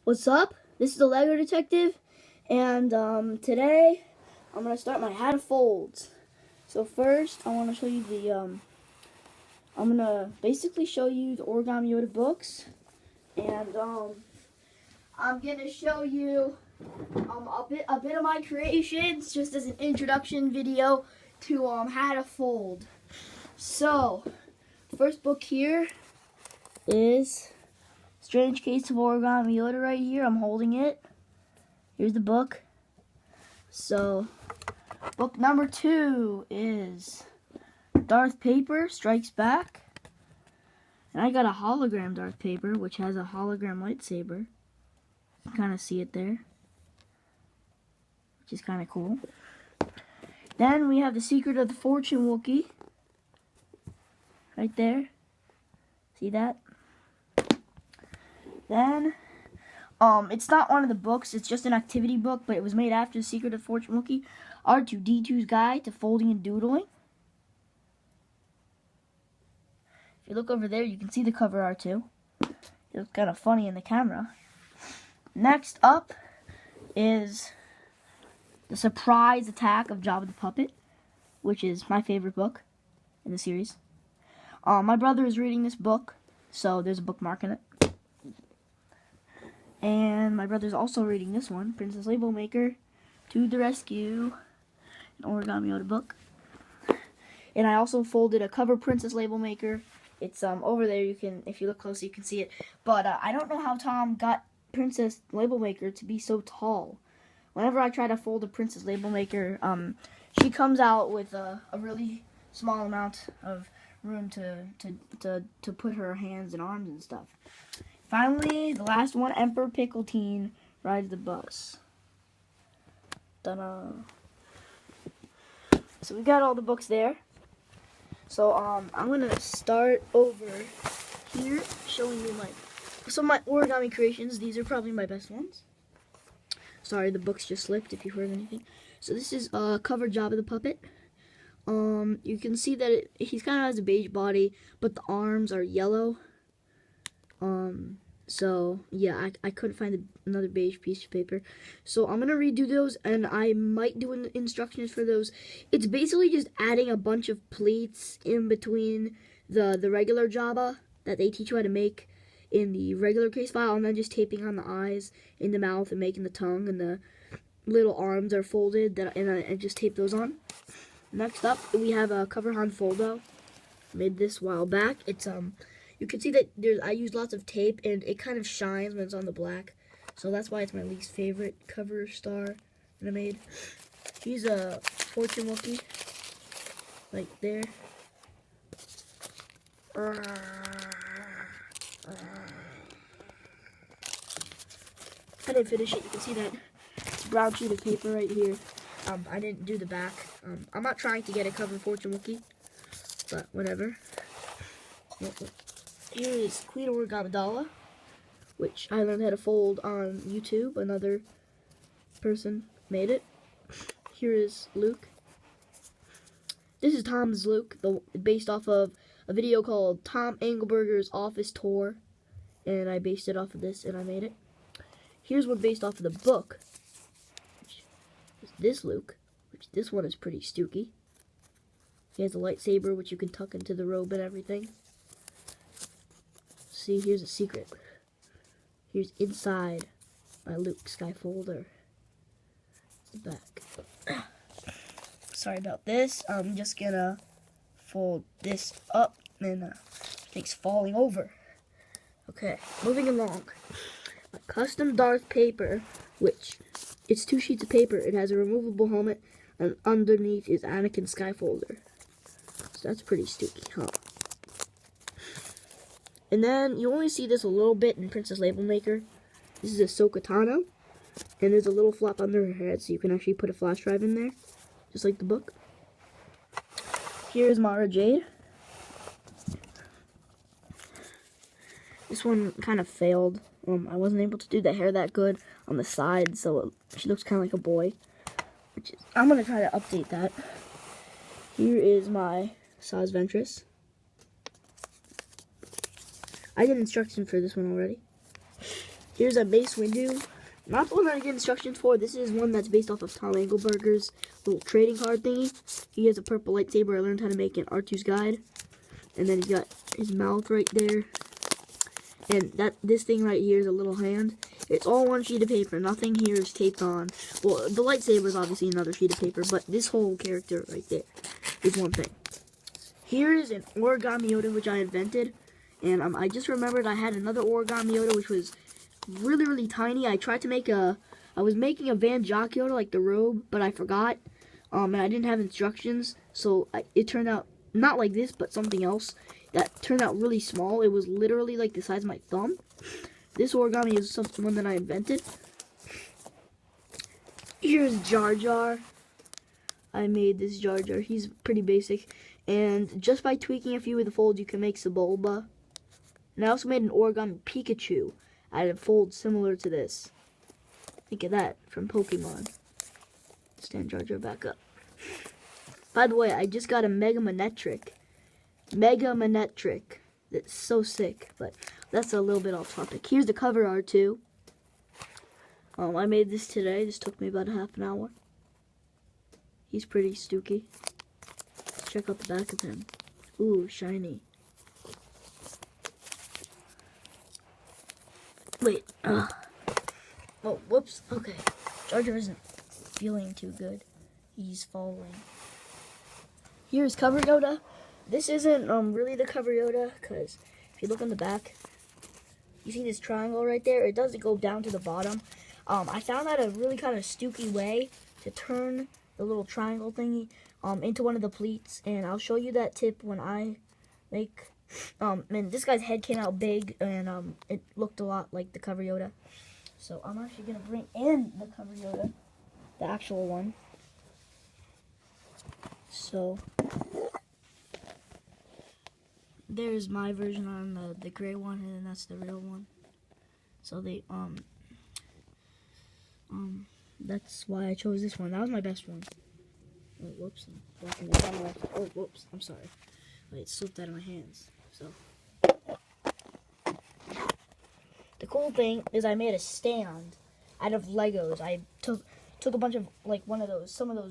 What's up? This is the Lego Detective, and today I'm gonna start my how to folds. So first, I want to show you the I'm gonna basically show you the Origami Yoda books, and I'm gonna show you a bit of my creations just as an introduction video to how to fold. So, the first book here is Strange Case of Origami Yoda right here. I'm holding it. Here's the book. So, book number 2 is Darth Paper Strikes Back. And I got a hologram Darth Paper, which has a hologram lightsaber. You can kind of see it there, which is kind of cool. Then we have The Secret of the Fortune Wookiee. Right there. See that? Then, it's not one of the books, it's just an activity book, but it was made after The Secret of Fortune Wookiee, R2-D2's Guide to Folding and Doodling. If you look over there, you can see the cover R2. It looks kind of funny in the camera. Next up is The Surprise Attack of Jabba the Puppet, which is my favorite book in the series. My brother is reading this book, so there's a bookmark in it. And my brother's also reading this one, Princess Label Maker, To the Rescue, an Origami Yoda book. And I also folded a cover Princess Label Maker. It's over there. You can, if you look closely, you can see it. But I don't know how Tom got Princess Label Maker to be so tall. Whenever I try to fold a Princess Label Maker, she comes out with a really small amount of room to put her hands and arms and stuff. Finally, the last one, Emperor Pickletine Rides the Bus. Ta-da! So we got all the books there. So I'm gonna start over here showing you some of my origami creations. These are probably my best ones. Sorry, the books just slipped if you heard anything. So this is cover Jabba the Puppet. You can see that he's kind of has a beige body, but the arms are yellow. So yeah, I couldn't find another beige piece of paper. So I'm gonna redo those, and I might do instructions for those. It's basically just adding a bunch of pleats in between the regular Jabba that they teach you how to make in the regular case file, and then just taping on the eyes in the mouth and making the tongue, and the little arms are folded, and I just tape those on. Next up, we have a cover Han Foldo. Made this a while back. It's you can see that I used lots of tape, and it kind of shines when it's on the black. So that's why it's my least favorite cover star that I made. He's a Fortune Wookiee, like there. I didn't finish it. You can see that brown sheet of paper right here. I didn't do the back. I'm not trying to get a cover Fortune Wookiee, but whatever. Here is Queen Origami, which I learned how to fold on YouTube. Another person made it. Here is Luke. This is Tom's Luke, based off of a video called Tom Engelberger's Office Tour, and I based it off of this, and I made it. Here's one based off of the book, which is this Luke, which this one is pretty stooky. He has a lightsaber, which you can tuck into the robe and everything. See, here's a secret. Here's inside my Luke Skyfolder. It's the back. Sorry about this. I'm just gonna fold this up, and things falling over. Okay, moving along. A custom Darth paper, which it's 2 sheets of paper. It has a removable helmet, and underneath is Anakin Skyfolder. So that's pretty stooky, huh? And then you only see this a little bit in Princess Label Maker. This is Ahsoka Tano, and there's a little flap under her head, so you can actually put a flash drive in there, just like the book. Here's Mara Jade. This one kind of failed. I wasn't able to do the hair that good on the side, so she looks kind of like a boy. I'm gonna try to update that. Here is my Saz Ventress. I did instructions for this one already. Here's a Mace Windu. Not the one that I get instructions for. This is one that's based off of Tom Engelberger's little trading card thingy. He has a purple lightsaber I learned how to make in R2's Guide. And then he's got his mouth right there. And this thing right here is a little hand. It's all one sheet of paper. Nothing here is taped on. Well, the lightsaber is obviously another sheet of paper, but this whole character right there is one thing. Here is an Origami Yoda which I invented. And I just remembered I had another Origami Yoda which was really, really tiny. I tried to make I was making a Van Jock Yoda, like the robe, but I forgot. And I didn't have instructions, so it turned out not like this, but something else that turned out really small. It was literally like the size of my thumb. This origami is one that I invented. Here's Jar Jar. I made this Jar Jar. He's pretty basic. And just by tweaking a few of the folds, you can make Sebulba. And I also made an origami Pikachu. I had a fold similar to this. Think of that, from Pokemon. Stand Jar Jar back up. By the way, I just got a Mega Manetric. It's so sick, but that's a little bit off topic. Here's the cover art too. I made this today. This took me about a half an hour. He's pretty stooky. Check out the back of him. Ooh, shiny. Wait. Oh, whoops. Okay. Jar Jar isn't feeling too good. He's falling. Here's cover Yoda. This isn't really the cover Yoda, because if you look on the back, you see this triangle right there? It doesn't go down to the bottom. I found out a really kind of stooky way to turn the little triangle thingy into one of the pleats, and I'll show you that tip when I make... and this guy's head came out big, and it looked a lot like the cover Yoda. So I'm actually going to bring in the cover Yoda, the actual one. So... there's my version on the gray one, and then that's the real one. So they that's why I chose this one. That was my best one. Oh, whoops! Oh, whoops! I'm sorry. Wait, it slipped out of my hands. So the cool thing is I made a stand out of Legos. I took a bunch of some of those